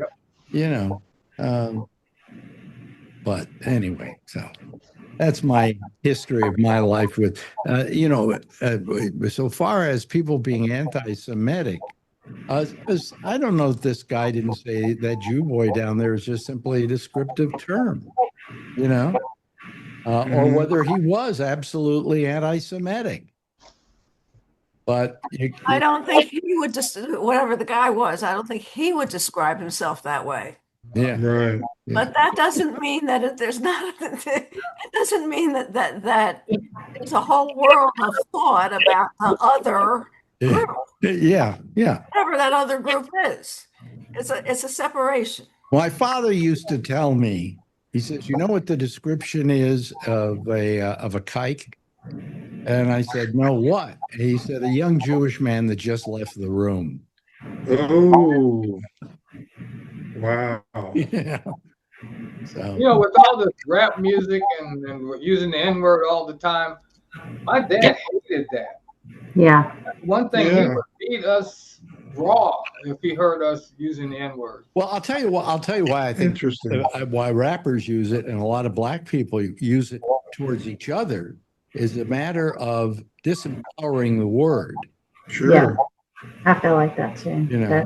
you know, but anyway, so that's my history of my life with, so far as people being anti-Semitic. I don't know if this guy didn't say that Jew boy down there is just simply a descriptive term, you know, or whether he was absolutely anti-Semitic. But I don't think he would just whatever the guy was. I don't think he would describe himself that way. Yeah, right. But that doesn't mean that there's not. It doesn't mean that there's a whole world of thought about the other group. Yeah, Whatever that other group is, it's a separation. My father used to tell me. He says, "You know what the description is of a kike?" And I said, "No, what?" He said, "A young Jewish man that just left the room." Oh, wow. Yeah. So, You know, with all this rap music and we're using the N-word all the time, my dad hated that. Yeah. One thing, he Yeah. would beat us raw if he heard us using the N-word. well, I'll tell you what. I'll tell you why I think Interesting. why rappers use it and a lot of black people use it towards each other is a matter of disempowering the word. Sure. I feel like that too. You know,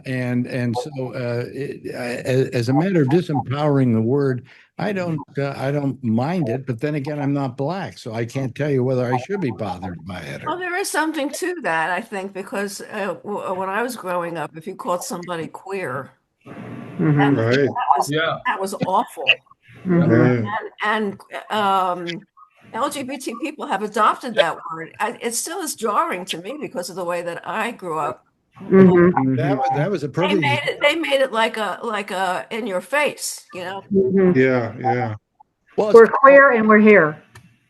and so as a matter of disempowering the word, I don't mind it. But then again, I'm not black, so I can't tell you whether I should be bothered by it. Well, there is something to that, I think, because when I was growing up, if you called somebody queer, Mhm. Right. that was awful. Mhm. Right. And LGBT people have adopted that word. It still is jarring to me because of the way that I grew up. Mhm. That was a They privilege. made it like a in your face, you know. Mhm. Yeah. Yeah. Well, We're queer and we're here.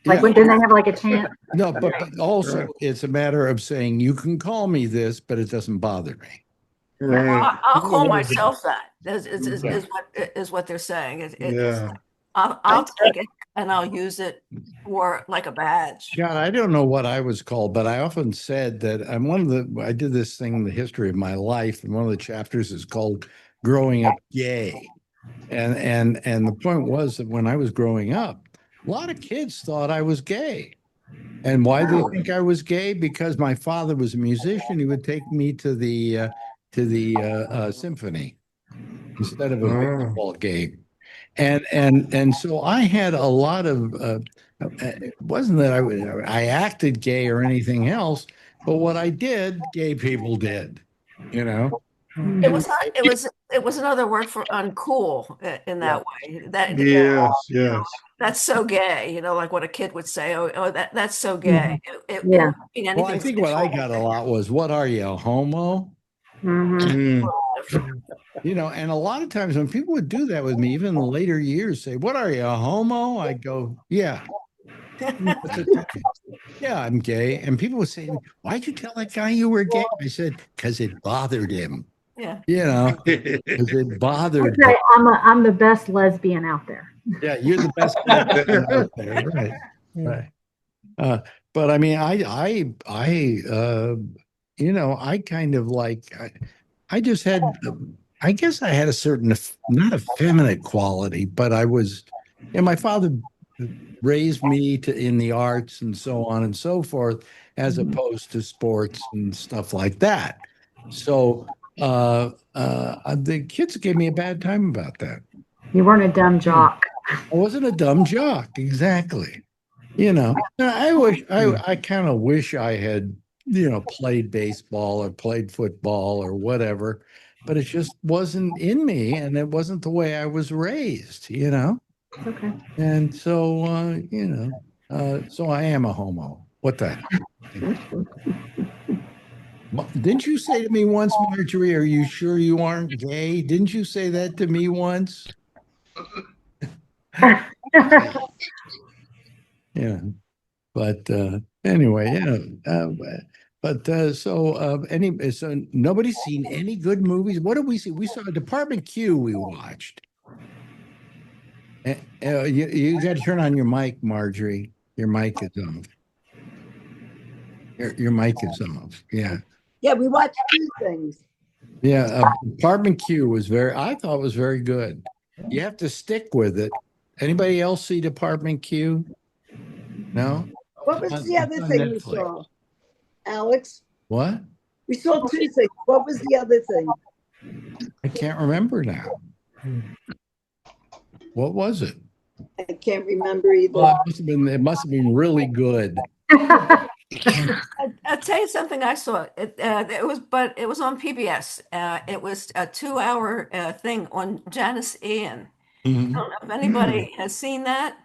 Like, Yeah. when didn't they have like a chant? No, but also Right. it's a matter of saying you can call me this, but it doesn't bother me. Right. I'll call myself that. Is what they're saying. Yeah. I'll take it and I'll use it for like a badge. God, I don't know what I was called, but I often said that I did this thing in the history of my life, and one of the chapters is called "Growing Up Gay," and the point was that when I was growing up, a lot of kids thought I was gay. And why do they think I was gay? Because my father was a musician. He would take me to the symphony instead of a Oh. baseball game. And so I had a lot of it wasn't that I acted gay or anything else, but what I did, gay people did, you know. It was another word for uncool in that way. That Yes, yes. that's so gay, like what a kid would say. Oh, that's so gay. It Yeah. wouldn't mean Well, I anything think what I sexual. got a lot was, "What are you, a homo?" Mm. And a lot of times when people would do that with me, even in the later years, say, "What are you, a homo?" I go, "Yeah." Yeah, I'm gay. And people would say, "Why'd you tell that guy you were gay?" I said, "Because it bothered him." Yeah. Because it bothered Okay, him. I'm the best lesbian out there. Yeah, you're the best lesbian out there, right? Right. But I mean, I kind of like, I just had, I guess I had a certain, not effeminate quality, but my father raised me in the arts and so on and so forth, as opposed to sports and stuff like that. So the kids gave me a bad time about that. You weren't a dumb jock. I wasn't a dumb jock, exactly. I kind of wish I had, played baseball or played football or whatever, but it just wasn't in me and it wasn't the way I was raised. Okay. And so, so I am a homo. What the Didn't you say to me once, Marjorie, are you sure you aren't gay? Didn't you say that to me once? Yeah. But anyway, so nobody's seen any good movies. What did we see? We saw Department Q. We watched. You got to turn on your mic, Marjorie. Your mic is on. Your mic is on. Yeah. Yeah, we watched two things. Yeah. Department Q I thought was very good. You have to stick with it. Anybody else see Department Q? No? What was the other on thing we Netflix. saw? Alex? What? We saw two things. What was the other thing? I can't remember now. What was it? I can't remember either. Well, it must have been really good. I'll tell you something I saw. It was on PBS. It was a 2-hour thing on Janice Ian. Mhm. I don't know if anybody has seen that.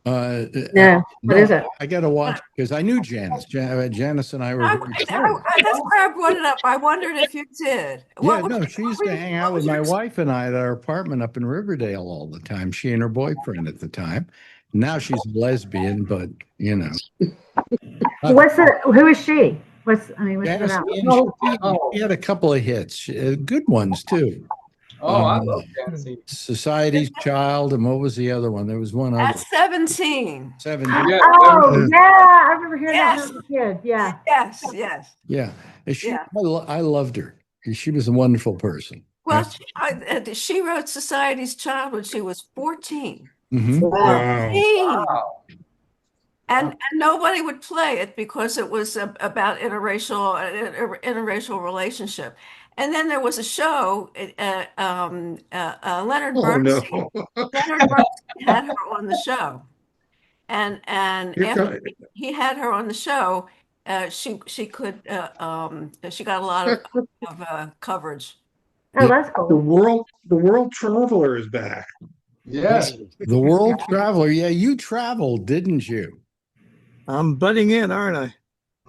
No. What is it? I got to watch because I knew Janice. Janice and I were very close. That's why I brought it up. I wondered if you did. Yeah, no, she used to hang out with my wife and I at our apartment up in Riverdale all the time. She and her boyfriend at the time. Now she's a lesbian, but Who is she? What's it Janice about? Ian, she had a couple of hits, good ones too. Oh, I love Tennessee. Society's Child, and what was the other one? There was one other. At 17. 7. Yeah, Oh, yeah. I remember hearing that as a kid. Yeah. Yes, yes. Yeah. Yeah. I loved her. She was a wonderful person. Well, she wrote Society's Child when she was 14. Mhm. Wow. 14. Wow. And nobody would play it because it was about interracial relationship. And then there was a show. Leonard Oh, Bernstein. no. Leonard Bernstein had her on the show, and You're after he had her on the show, she got a lot of coverage. Oh, that's cool. The world traveler is back. Yes. The World Traveler. Yeah, you traveled, didn't you? I'm butting in, aren't I?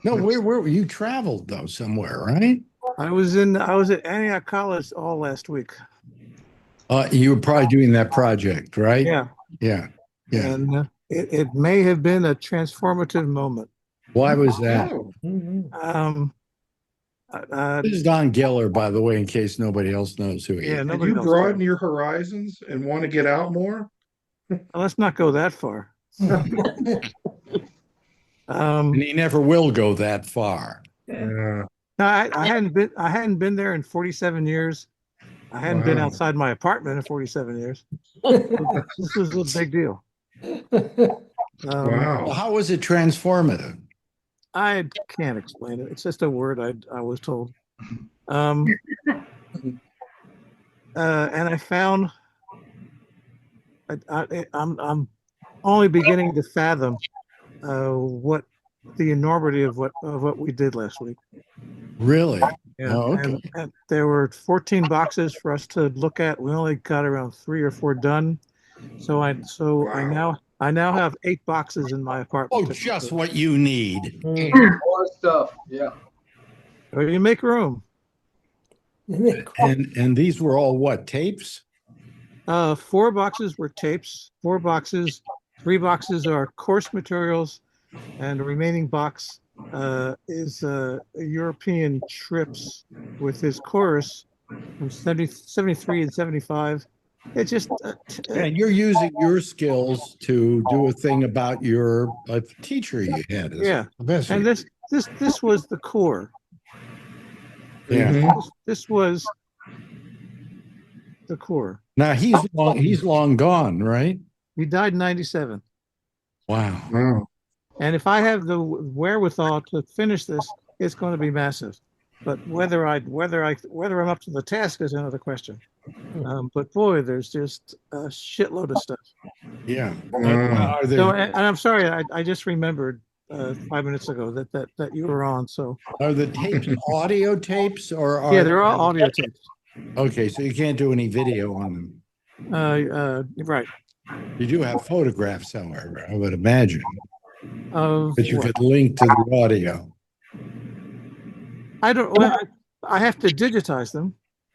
No, where you traveled though, somewhere, right? I was at Antioch College all last week. You were probably doing that project, right? Yeah. Yeah. Yeah. And it may have been a transformative moment. Why was that? This is Don Geller, by the way, in case nobody else knows who he is. Did you broaden your horizons and want to get out more? Let's not go that far. And he never will go that far. No, I hadn't been there in 47 years. I hadn't been outside my apartment in 47 years. This was a big deal. Wow. How was it transformative? I can't explain it. It's just a word I was told. And I found I'm only beginning to fathom what the enormity of what we did last week. Really? Yeah, Oh, okay. and there were 14 boxes for us to look at. We only got around 3 or 4 done. So I now have 8 boxes in my apartment. Oh, just what you need. More stuff. Yeah. Well, you make room. And these were all what, tapes? 4 boxes were tapes. 4 boxes. 3 boxes are course materials, and the remaining box is European trips with his chorus from 73 and 75. It's just And you're using your skills to do a thing about your teacher you had as yeah. a professor. And this was the core. Yeah. This was the core. Now he's long gone, right? He died in 97. Wow. And if I have the wherewithal to finish this, it's going to be massive. But whether I'm up to the task is another question. But boy, there's just a shitload of stuff. Yeah. So, and I'm sorry, I just remembered 5 minutes ago that you were on. So Are the tapes audio tapes or are yeah, they're all audio tapes. Okay, so you can't do any video on them. Right. You do have photographs, however, I would imagine. Of That you what? could link to the audio. I don't. Well, I have to digitize them,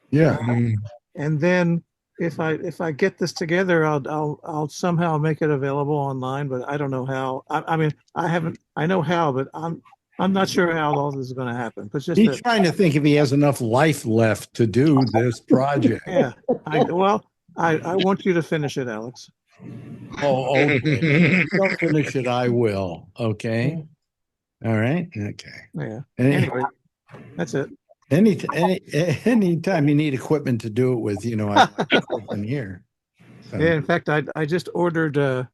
Yeah. and then if I get this together, I'll somehow make it available online. But I don't know how. I mean, I know how, but I'm not sure how all this is going to happen. But just He's trying to think if he has enough life left to do this project. yeah. I want you to finish it, Alex. Oh, okay. Don't finish it. I will. Okay. All right. Okay. Yeah. Anyway, that's it. Anytime you need equipment to do it with, I have equipment here. So. Yeah. In fact, I just ordered a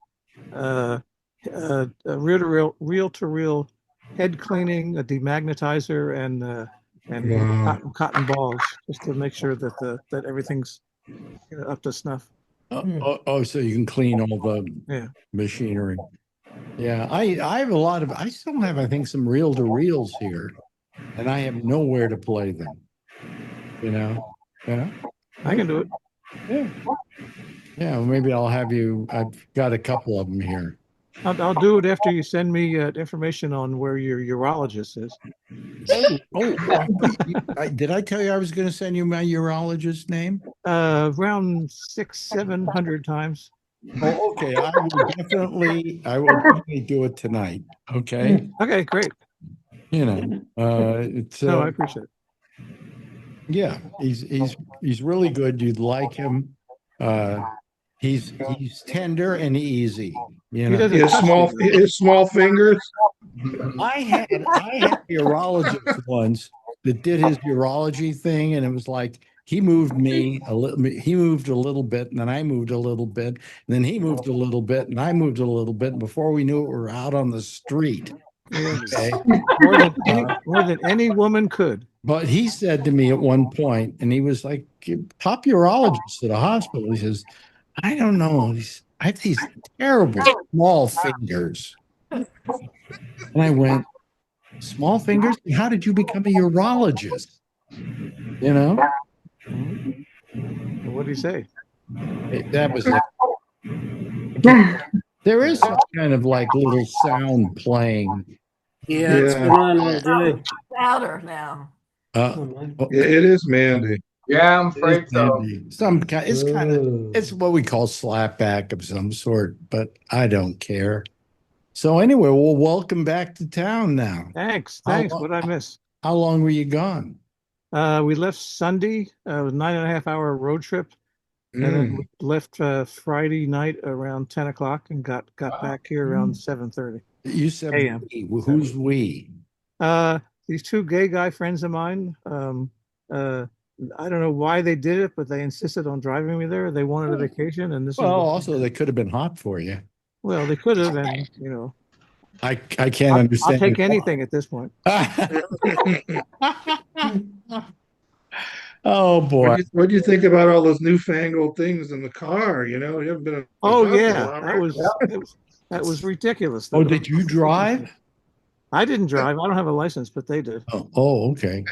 reel-to-reel head cleaning, a demagnetizer, and cotton balls, just to make sure that everything's up to snuff. So you can clean all the machinery. Yeah, I have I still have, I think, some reel-to-reels here, and I have nowhere to play them. Yeah, I can do it. Yeah, well, maybe I'll have you. I've got a couple of them here. I'll do it after you send me information on where your urologist is. Did I tell you I was going to send you my urologist's name? Around 600-700 times. Oh, okay. I will definitely do it tonight. Okay. Okay, great. It's. No, I appreciate it. Yeah, he's really good. You'd like him. He's tender and easy. He has small fingers. I had a urologist once that did his urology thing, and it was like he moved me a little. He moved a little bit, and then I moved a little bit, and then he moved a little bit, and I moved a little bit. And before we knew it, we were out on the street. Okay. More than any woman could. But he said to me at one point, and he was like, top urologist at a hospital. He says, I don't know. I have these terrible small fingers. And I went, small fingers? How did you become a urologist? What did he say? That was it. There is some kind of like little sound playing. Yeah, it's been on all day. Louder now. It is Mandy. Yeah, I'm afraid so. It's what we call slapback of some sort, but I don't care. So anyway, well, welcome back to town now. Thanks. What'd I miss? How long were you gone? We left Sunday, a 9.5-hour road trip, and then we left Friday night around 10 o'clock and got back here around 7:30. You said a.m. Who's we? These 2 gay guy friends of mine. I don't know why they did it, but they insisted on driving me there. They wanted a vacation, and also they could have been hot for you. Well, they could have, and I can't understand. I'll take anything at this point. Oh boy. What do you think about all those newfangled things in the car? You know, you haven't been in a Oh car for a yeah, while, that right? was that was ridiculous. Oh, did you drive? I didn't drive. I don't have a license, but they did. Oh, okay.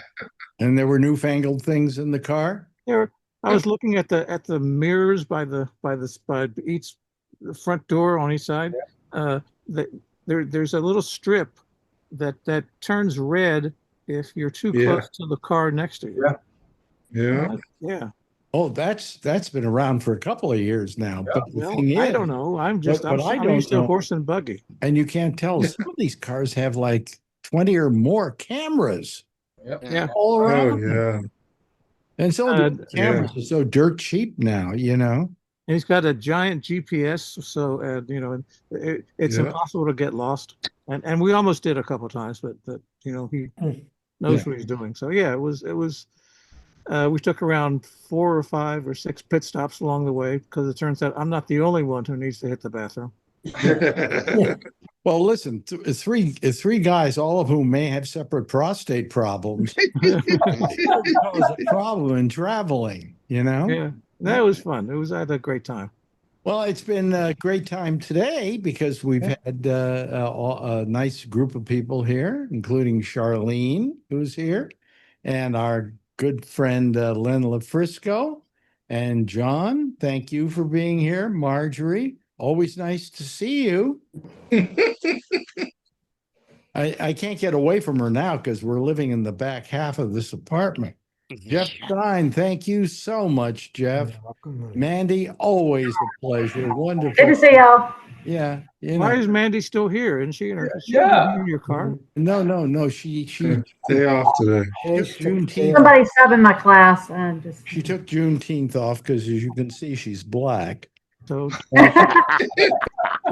And there were newfangled things in the car? There, I was looking at the mirrors by each front door on each side. Uh, that there's a little strip that turns red if you're too Yeah. close to the car next to you. Yeah. Yeah. Oh, that's been around for a couple of years now. But the Well, thing I is, don't know. I'm I I'm don't used to know, horse and buggy. and you can't tell, some of these cars have like 20 or more cameras Yeah. all Oh, around. yeah. And some of the cameras are so dirt cheap now, you know. And he's got a giant GPS, so it's Yeah. impossible to get lost. And we almost did a couple times, but he knows what he's doing. So yeah, it was. We took around 4 or 5 or 6 pit stops along the way because it turns out I'm not the only one who needs to hit the bathroom. Well, listen, three guys, all of whom may have separate prostate problems, was a problem in traveling, you know? Yeah, that was fun. I had a great time. Well, it's been a great time today because we've had a nice group of people here, including Charlene, who's here, and our good friend Len LaFrisco, and John. Thank you for being here. Marjorie, always nice to see you. I can't get away from her now because we're living in the back half of this apartment. Jeff Stein, thank you so much, Jeff. Mandy, always a pleasure. Wonderful. Good to see y'all. Yeah. Why is Mandy still here? Isn't she in her? Yeah. In your car? No. She Day off today. took Juneteenth. Somebody's subbing my class. And just She took Juneteenth off because, as you can see, she's black. So you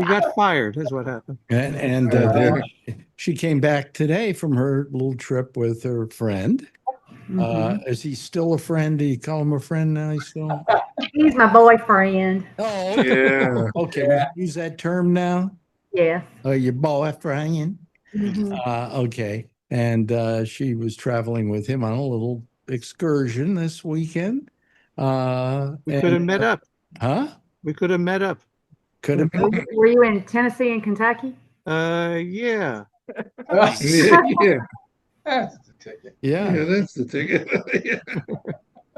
got fired. Is what happened. And then she came back today from her little trip with her friend. Is he still a friend? Do you call him a friend now? He's my boyfriend. Oh, Yeah. okay. We use that term now. Yes. Oh, your boyfriend. Mhm. Okay. And she was traveling with him on a little excursion this weekend. We could have met up. Huh? We could have met up. Could have. Were you in Tennessee and Kentucky? Yeah. Yeah. That's the ticket. Yeah. Yeah, that's the ticket. Yeah.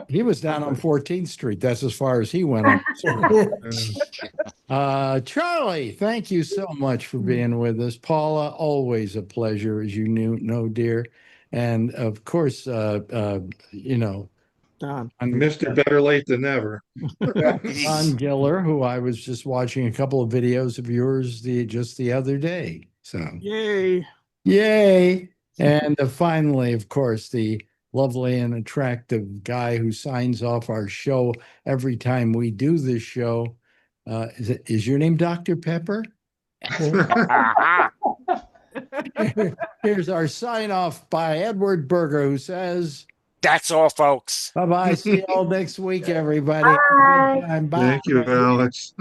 He was down on 14th Street. That's as far as he went on. Charlie, thank you so much for being with us. Paula, always a pleasure, as you know, dear. And of course, Don. Mr. Better late than never. Don Giller, who I was just watching a couple of videos of yours just the other day. So yay. And finally, of course, the lovely and attractive guy who signs off our show every time we do this show. Is your name Dr. Pepper? Here's our sign off by Edward Berger, who says, That's all, folks. bye-bye. See you all next week, everybody. Bye. Bye. Thank you, Alex.